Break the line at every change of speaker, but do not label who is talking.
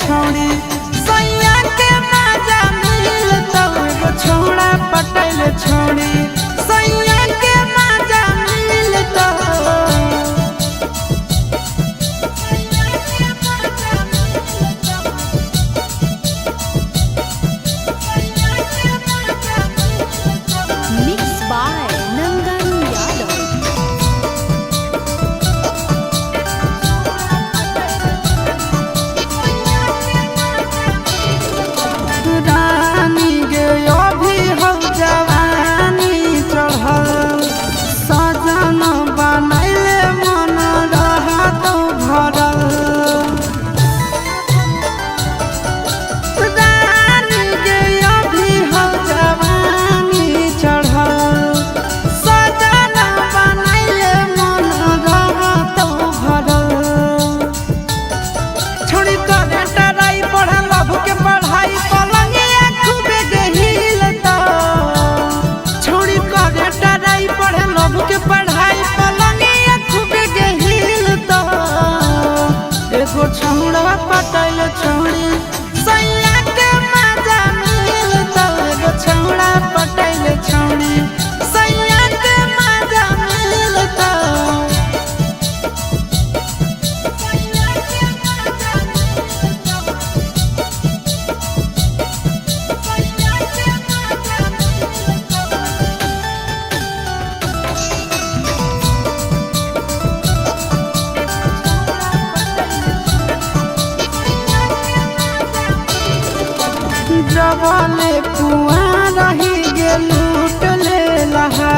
छोड़ी सैया के मजा मिल तो एगो छोड़ा पटैल छोड़ी सैया के मजा मिल तो
Mixed by Nandan Yadav.
रानी गे अभी हो जवानी चढ़ल सजन बनैले मन रहत भरल रानी गे अभी हो जवानी चढ़ल सजन बनैले मन रहत भरल छोड़ी करे टराई पढ़ल लभ के पढ़ाई पलंगिया खूबे गहिल तो छोड़ी करे टराई पढ़ल लभ के पढ़ाई पलंगिया खूबे गहिल तो एगो छौड़ा पटैल छोड़ी सैया के मजा मिल तो एगो छौड़ा पटैल छोड़ी सैया के मजा मिल तो जबले कुआं रही गे लूट ले लहा